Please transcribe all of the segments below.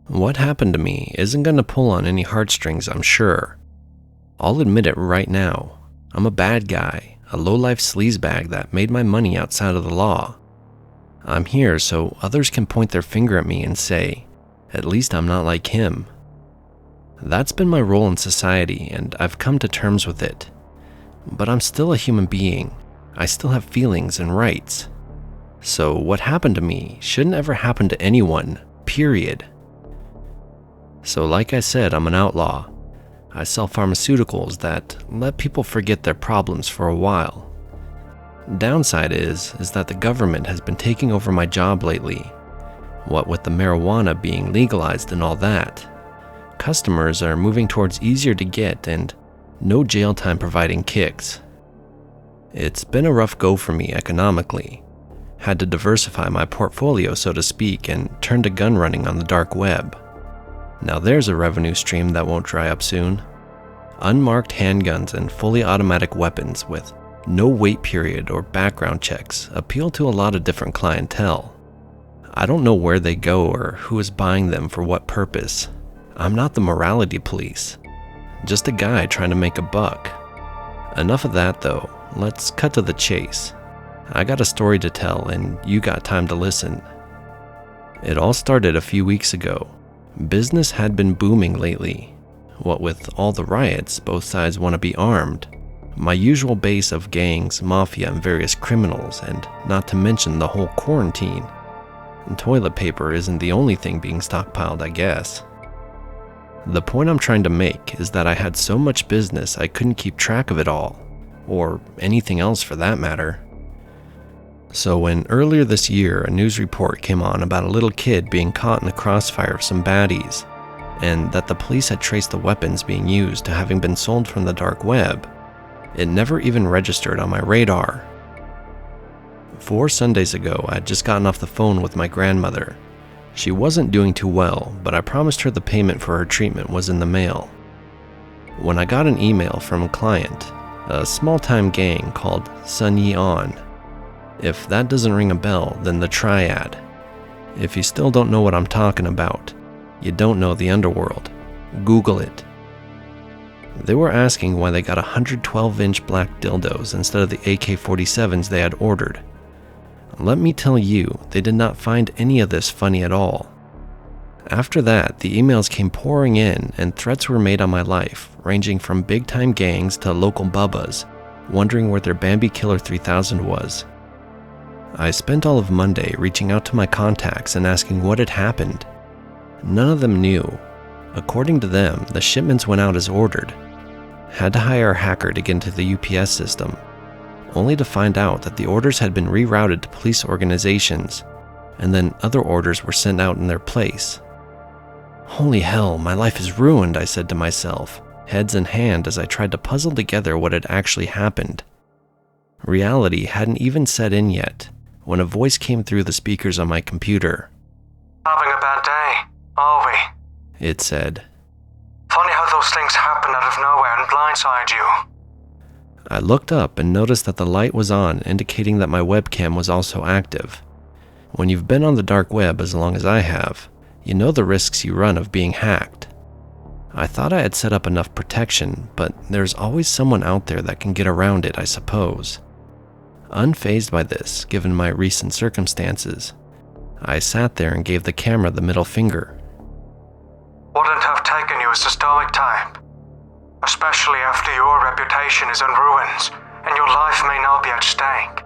What happened to me isn't going to pull on any heartstrings, I'm sure. I'll admit it right now. I'm a bad guy, a low-life sleazebag that made my money outside of the law. I'm here so others can point their finger at me and say, at least I'm not like him. That's been my role in society, and I've come to terms with it. But I'm still a human being. I still have feelings and rights. So what happened to me shouldn't ever happen to anyone, period. So like I said, I'm an outlaw. I sell pharmaceuticals that let people forget their problems for a while. Downside is that the government has been taking over my job lately. What with the marijuana being legalized and all that, customers are moving towards easier to get and no jail time providing kicks. It's been a rough go for me economically. Had to diversify my portfolio, so to speak, and turn to gun running on the dark web. Now there's a revenue stream that won't dry up soon. Unmarked handguns and fully automatic weapons with no wait period or background checks appeal to a lot of different clientele. I don't know where they go or who is buying them for what purpose. I'm not the morality police. Just a guy trying to make a buck. Enough of that though, let's cut to the chase. I got a story to tell and you got time to listen. It all started a few weeks ago. Business had been booming lately. What with all the riots, both sides want to be armed. My usual base of gangs, mafia, and various criminals, and not to mention the whole quarantine. And toilet paper isn't the only thing being stockpiled, I guess. The point I'm trying to make is that I had so much business I couldn't keep track of it all, or anything else for that matter. So when earlier this year a news report came on about a little kid being caught in the crossfire of some baddies, and that the police had traced the weapons being used to having been sold from the dark web, it never even registered on my radar. 4 Sundays ago, I had just gotten off the phone with my grandmother. She wasn't doing too well, but I promised her the payment for her treatment was in the mail. When I got an email from a client, a small-time gang called Sun Yi On. If that doesn't ring a bell, then the Triad. If you still don't know what I'm talking about, you don't know the underworld. Google it. They were asking why they got 112-inch black dildos instead of the AK-47s they had ordered. Let me tell you, they did not find any of this funny at all. After that, the emails came pouring in and threats were made on my life, ranging from big-time gangs to local bubbas, wondering where their Bambi Killer 3000 was. I spent all of Monday reaching out to my contacts and asking what had happened. None of them knew. According to them, the shipments went out as ordered. Had to hire a hacker to get into the UPS system, only to find out that the orders had been rerouted to police organizations, and then other orders were sent out in their place. Holy hell, my life is ruined, I said to myself, heads in hand as I tried to puzzle together what had actually happened. Reality hadn't even set in yet, when a voice came through the speakers on my computer. Having a bad day, are we? It said. Funny how those things happen out of nowhere and blindside you. I looked up and noticed that the light was on, indicating that my webcam was also active. When you've been on the dark web as long as I have, you know the risks you run of being hacked. I thought I had set up enough protection, but there's always someone out there that can get around it, I suppose. Unfazed by this, given my recent circumstances, I sat there and gave the camera the middle finger. Wouldn't have taken you as a stoic type, especially after your reputation is in ruins and your life may now be at stake.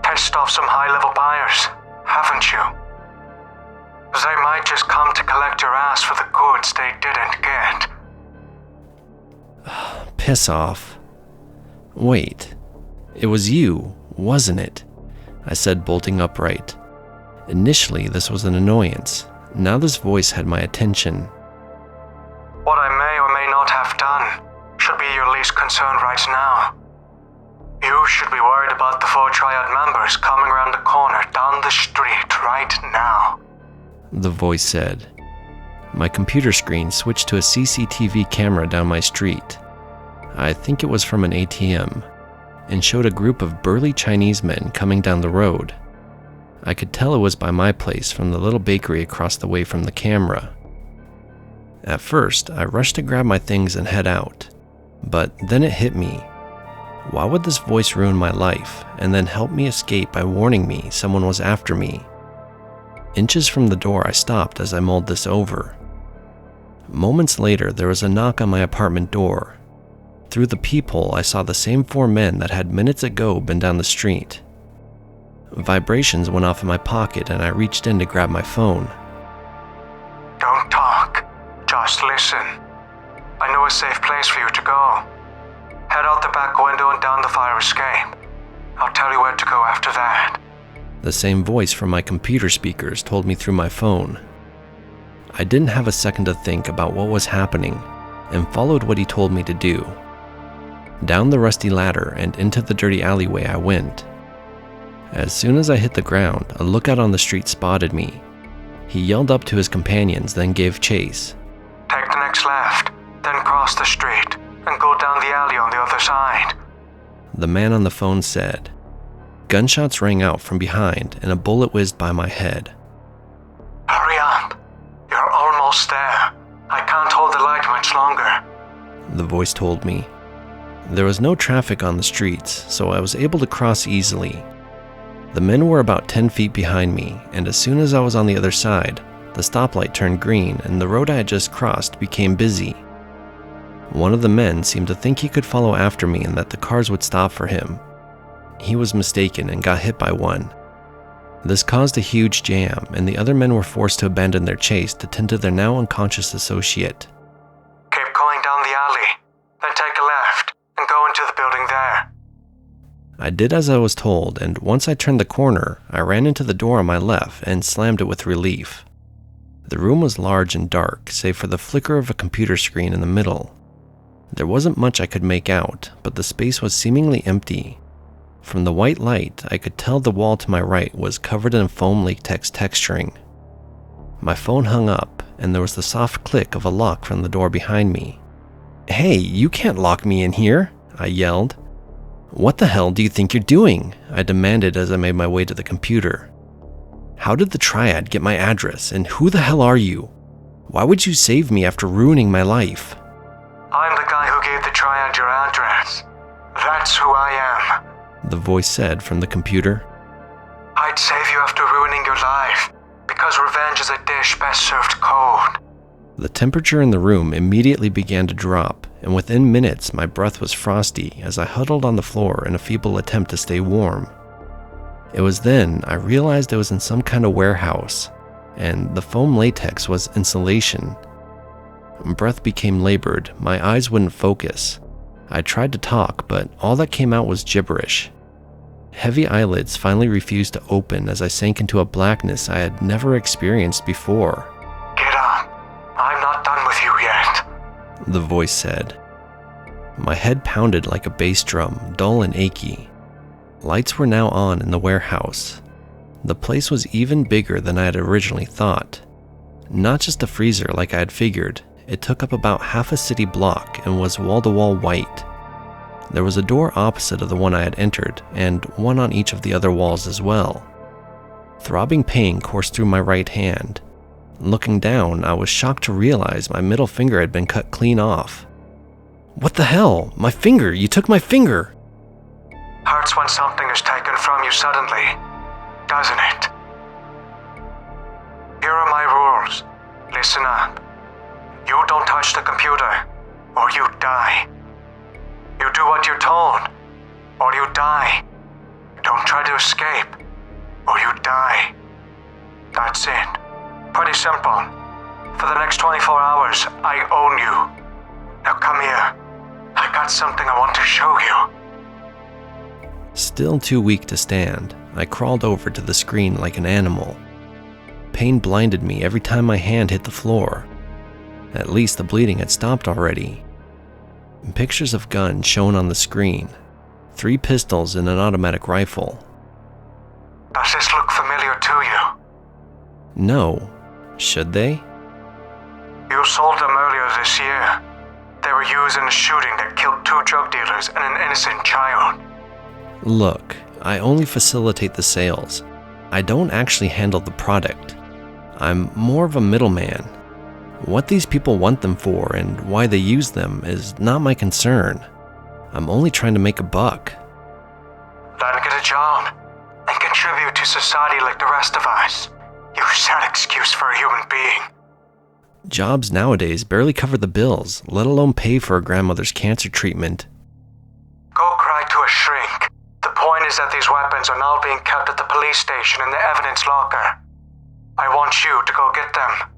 Pissed off some high-level buyers, haven't you? They might just come to collect your ass for the goods they didn't get. Piss off. Wait, it was you, wasn't it? I said, bolting upright. Initially, this was an annoyance. Now this voice had my attention. What I may or may not have done should be your least concern right now. You should be worried about the 4 Triad members coming around the corner down the street right now. The voice said. My computer screen switched to a CCTV camera down my street. I think it was from an ATM, and showed a group of burly Chinese men coming down the road. I could tell it was by my place from the little bakery across the way from the camera. At first, I rushed to grab my things and head out, but then it hit me. Why would this voice ruin my life and then help me escape by warning me someone was after me? Inches from the door, I stopped as I mulled this over. Moments later, there was a knock on my apartment door. Through the peephole, I saw the same 4 men that had minutes ago been down the street. Vibrations went off in my pocket and I reached in to grab my phone. Don't talk. Just listen. I know a safe place for you to go. Head out the back window and down the fire escape. I'll tell you where to go after that. The same voice from my computer speakers told me through my phone. I didn't have a second to think about what was happening and followed what he told me to do. Down the rusty ladder and into the dirty alleyway I went. As soon as I hit the ground, a lookout on the street spotted me. He yelled up to his companions, then gave chase. Take the next left, then cross the street, and go down the alley on the other side. The man on the phone said. Gunshots rang out from behind and a bullet whizzed by my head. Hurry up. You're almost there. I can't hold the light much longer, the voice told me. There was no traffic on the streets, so I was able to cross easily. The men were about 10 feet behind me, and as soon as I was on the other side, the stoplight turned green and the road I had just crossed became busy. One of the men seemed to think he could follow after me and that the cars would stop for him. He was mistaken and got hit by one. This caused a huge jam, and the other men were forced to abandon their chase to tend to their now unconscious associate. Keep going down the alley, then take a left and go into the building there. I did as I was told, and once I turned the corner, I ran into the door on my left and slammed it with relief. The room was large and dark, save for the flicker of a computer screen in the middle. There wasn't much I could make out, but the space was seemingly empty. From the white light, I could tell the wall to my right was covered in foam latex texturing. My phone hung up, and there was the soft click of a lock from the door behind me. "Hey, you can't lock me in here," I yelled. "What the hell do you think you're doing?" I demanded as I made my way to the computer. "How did the Triad get my address, and who the hell are you? Why would you save me after ruining my life?" I'm the guy who gave the Triad your address. That's who I am, the voice said from the computer. I'd save you after ruining your life, because revenge is a dish best served cold. The temperature in the room immediately began to drop, and within minutes my breath was frosty as I huddled on the floor in a feeble attempt to stay warm. It was then I realized I was in some kind of warehouse, and the foam latex was insulation. Breath became labored, my eyes wouldn't focus. I tried to talk, but all that came out was gibberish. Heavy eyelids finally refused to open as I sank into a blackness I had never experienced before. Get up. I'm not done with you yet, the voice said. My head pounded like a bass drum, dull and achy. Lights were now on in the warehouse. The place was even bigger than I had originally thought. Not just a freezer like I had figured, it took up about half a city block and was wall-to-wall white. There was a door opposite of the one I had entered, and one on each of the other walls as well. Throbbing pain coursed through my right hand. Looking down, I was shocked to realize my middle finger had been cut clean off. "What the hell? My finger! You took my finger!" Hurts when something is taken from you suddenly, doesn't it? Here are my rules. Listen up. You don't touch the computer, or you die. You do what you're told, or you die. Don't try to escape, or you die. That's it. Pretty simple. For the next 24 hours, I own you. Now come here. I got something I want to show you. Still too weak to stand, I crawled over to the screen like an animal. Pain blinded me every time my hand hit the floor. At least the bleeding had stopped already. Pictures of guns shown on the screen. 3 pistols and an automatic rifle. Does this look familiar to you? No. Should they? You sold them earlier this year. They were used in a shooting that killed 2 drug dealers and an innocent child. Look, I only facilitate the sales. I don't actually handle the product. I'm more of a middleman. What these people want them for and why they use them is not my concern. I'm only trying to make a buck. Then get a job and contribute to society like the rest of us. You sad excuse for a human being. Jobs nowadays barely cover the bills, let alone pay for a grandmother's cancer treatment. Go cry to a shrink. The point is that these weapons are now being kept at the police station in the evidence locker. I want you to go get them.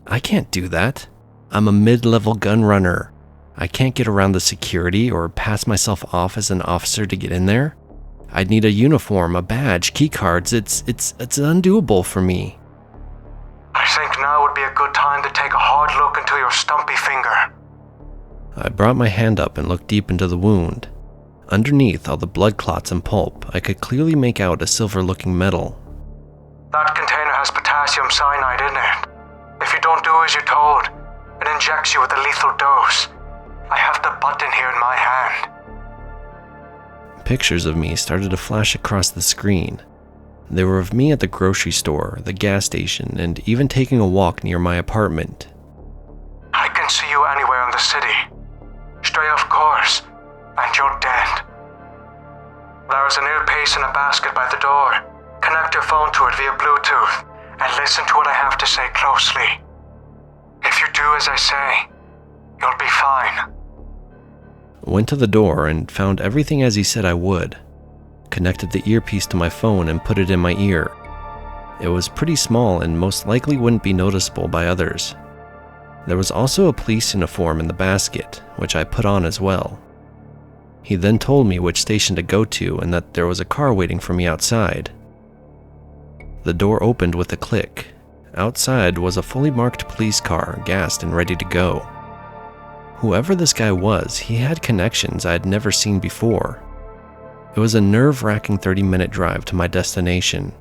I can't do that. I'm a mid-level gun runner. I can't get around the security or pass myself off as an officer to get in there. I'd need a uniform, a badge, keycards. It's undoable for me. I think now would be a good time to take a hard look into your stumpy finger. I brought my hand up and looked deep into the wound. Underneath all the blood clots and pulp, I could clearly make out a silver-looking metal. That container has potassium cyanide in it. If you don't do as you're told, it injects you with a lethal dose. I have the button here in my hand. Pictures of me started to flash across the screen. They were of me at the grocery store, the gas station, and even taking a walk near my apartment. I can see you anywhere in the city. Stray off course, and you're dead. There is an earpiece in a basket by the door. Connect your phone to it via Bluetooth, and listen to what I have to say closely. If you do as I say, you'll be fine. Went to the door and found everything as he said I would. Connected the earpiece to my phone and put it in my ear. It was pretty small and most likely wouldn't be noticeable by others. There was also a police uniform in the basket, which I put on as well. He then told me which station to go to and that there was a car waiting for me outside. The door opened with a click. Outside was a fully marked police car, gassed and ready to go. Whoever this guy was, he had connections I had never seen before. It was a nerve-wracking 30-minute drive to my destination.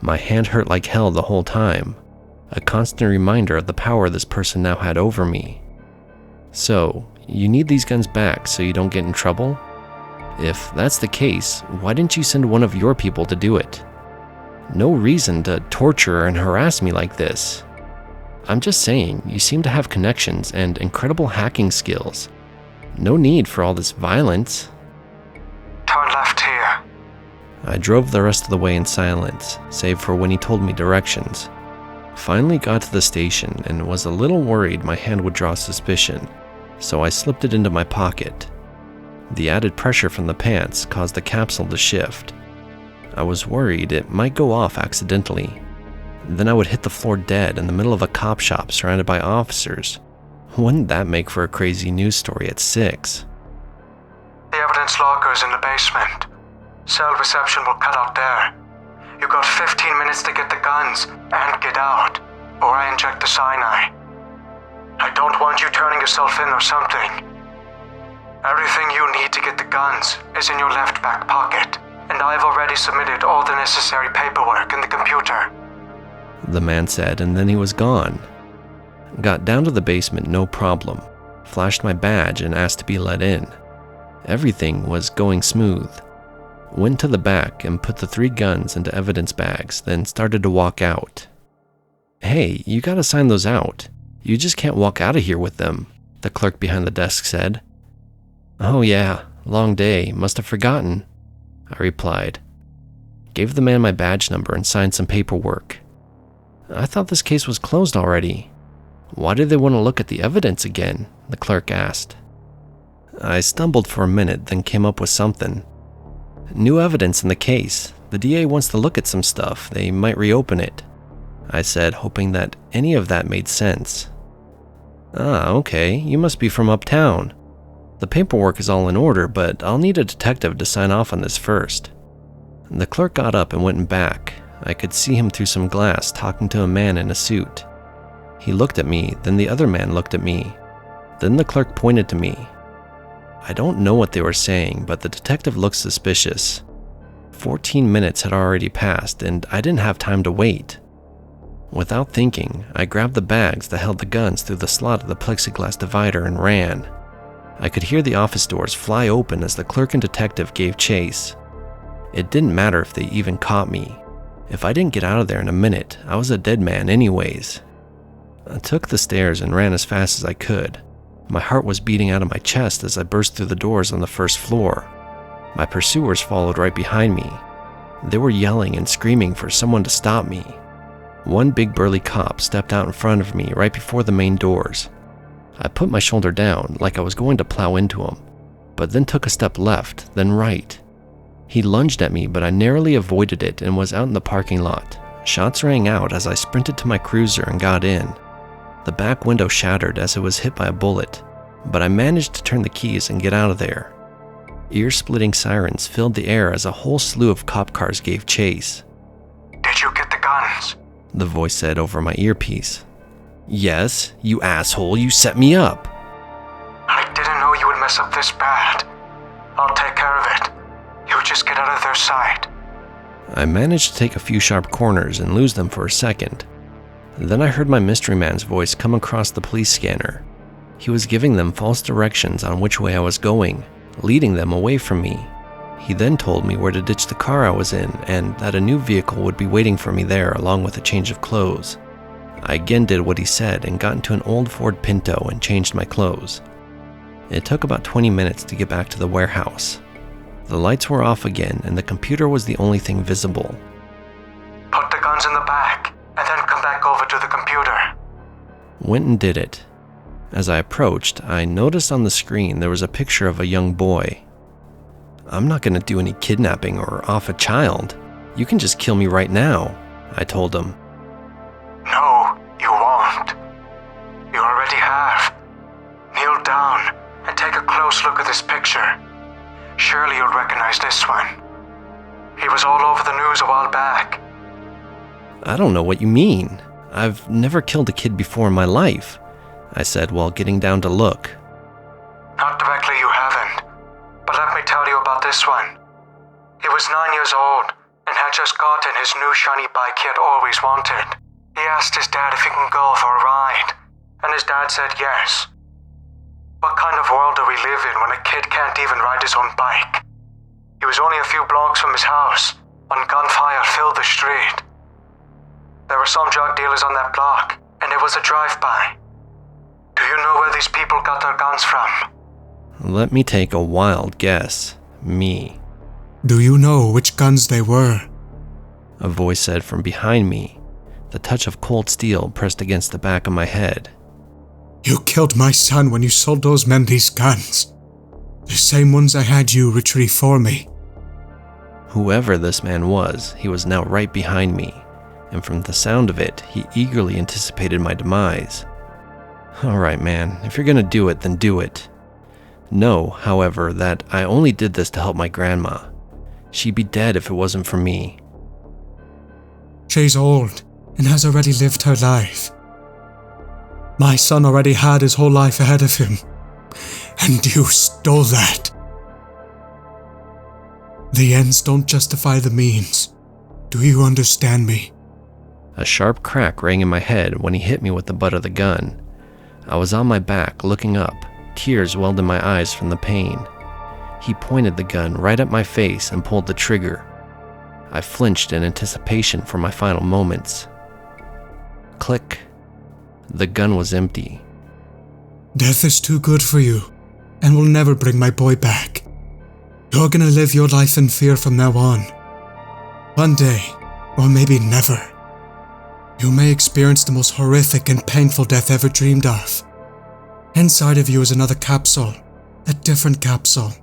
My hand hurt like hell the whole time, a constant reminder of the power this person now had over me. So, you need these guns back so you don't get in trouble? If that's the case, why didn't you send one of your people to do it? No reason to torture and harass me like this. I'm just saying, you seem to have connections and incredible hacking skills. No need for all this violence. Turn left here. I drove the rest of the way in silence, save for when he told me directions. Finally got to the station and was a little worried my hand would draw suspicion, so I slipped it into my pocket. The added pressure from the pants caused the capsule to shift. I was worried it might go off accidentally. Then I would hit the floor dead in the middle of a cop shop surrounded by officers. Wouldn't that make for a crazy news story at 6? The evidence locker is in the basement. Cell reception will cut out there. You got 15 minutes to get the guns and get out, or I inject the cyanide. I don't want you turning yourself in or something. Everything you need to get the guns is in your left back pocket, and I've already submitted all the necessary paperwork in the computer. The man said, and then he was gone. Got down to the basement no problem, flashed my badge and asked to be let in. Everything was going smooth. Went to the back and put the 3 guns into evidence bags, then started to walk out. Hey, you gotta sign those out. You just can't walk out of here with them, the clerk behind the desk said. Oh yeah, long day, must have forgotten, I replied. Gave the man my badge number and signed some paperwork. I thought this case was closed already. Why did they want to look at the evidence again? The clerk asked. I stumbled for a minute, then came up with something. New evidence in the case. The DA wants to look at some stuff. They might reopen it, I said, hoping that any of that made sense. Ah, okay, you must be from uptown. The paperwork is all in order, but I'll need a detective to sign off on this first. The clerk got up and went back. I could see him through some glass talking to a man in a suit. He looked at me, then the other man looked at me. Then the clerk pointed to me. I don't know what they were saying, but the detective looked suspicious. 14 minutes had already passed, and I didn't have time to wait. Without thinking, I grabbed the bags that held the guns through the slot of the plexiglass divider and ran. I could hear the office doors fly open as the clerk and detective gave chase. It didn't matter if they even caught me. If I didn't get out of there in a minute, I was a dead man anyways. I took the stairs and ran as fast as I could. My heart was beating out of my chest as I burst through the doors on the first floor. My pursuers followed right behind me. They were yelling and screaming for someone to stop me. One big burly cop stepped out in front of me right before the main doors. I put my shoulder down like I was going to plow into him, but then took a step left, then right. He lunged at me, but I narrowly avoided it and was out in the parking lot. Shots rang out as I sprinted to my cruiser and got in. The back window shattered as it was hit by a bullet, but I managed to turn the keys and get out of there. Ear-splitting sirens filled the air as a whole slew of cop cars gave chase. Did you get the guns? The voice said over my earpiece. Yes, you asshole, you set me up. I didn't know you would mess up this bad. I'll take care of it. You just get out of their sight. I managed to take a few sharp corners and lose them for a second. Then I heard my mystery man's voice come across the police scanner. He was giving them false directions on which way I was going, leading them away from me. He then told me where to ditch the car I was in and that a new vehicle would be waiting for me there along with a change of clothes. I again did what he said and got into an old Ford Pinto and changed my clothes. It took about 20 minutes to get back to the warehouse. The lights were off again and the computer was the only thing visible. Put the guns in the back and then come back over to the computer. Went and did it. As I approached, I noticed on the screen there was a picture of a young boy. I'm not going to do any kidnapping or off a child. You can just kill me right now, I told him. No, you won't. You already have. Kneel down and take a close look at this picture. Surely you'll recognize this one. He was all over the news a while back. I don't know what you mean. I've never killed a kid before in my life, I said while getting down to look. Not directly, you haven't. But let me tell you about this one. He was 9 years old and had just gotten his new shiny bike he had always wanted. He asked his dad if he can go for a ride, and his dad said yes. What kind of world do we live in when a kid can't even ride his own bike? He was only a few blocks from his house when gunfire filled the street. There were some drug dealers on that block, and it was a drive-by. Do you know where these people got their guns from? Let me take a wild guess. Me. Do you know which guns they were? A voice said from behind me. The touch of cold steel pressed against the back of my head. You killed my son when you sold those men these guns. The same ones I had you retrieve for me. Whoever this man was, he was now right behind me, and from the sound of it, he eagerly anticipated my demise. All right, man, if you're gonna do it, then do it. Know, however, that I only did this to help my grandma. She'd be dead if it wasn't for me. She's old and has already lived her life. My son already had his whole life ahead of him, and you stole that. The ends don't justify the means. Do you understand me? A sharp crack rang in my head when he hit me with the butt of the gun. I was on my back, looking up. Tears welled in my eyes from the pain. He pointed the gun right at my face and pulled the trigger. I flinched in anticipation for my final moments. Click. The gun was empty. Death is too good for you, and will never bring my boy back. You're gonna live your life in fear from now on. One day, or maybe never, you may experience the most horrific and painful death ever dreamed of. Inside of you is another capsule, a different capsule,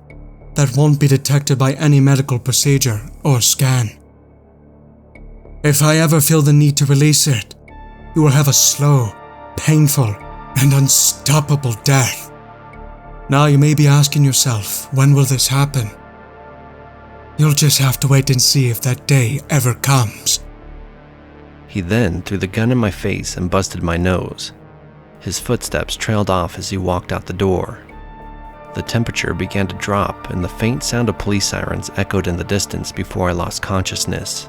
that won't be detected by any medical procedure or scan. If I ever feel the need to release it, you will have a slow, painful, and unstoppable death. Now you may be asking yourself, when will this happen? You'll just have to wait and see if that day ever comes. He then threw the gun in my face and busted my nose. His footsteps trailed off as he walked out the door. The temperature began to drop and the faint sound of police sirens echoed in the distance before I lost consciousness.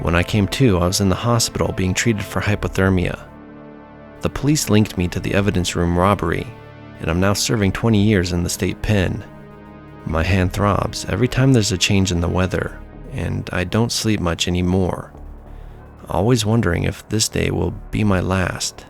When I came to, I was in the hospital being treated for hypothermia. The police linked me to the evidence room robbery, and I'm now serving 20 years in the state pen. My hand throbs every time there's a change in the weather, and I don't sleep much anymore, always wondering if this day will be my last.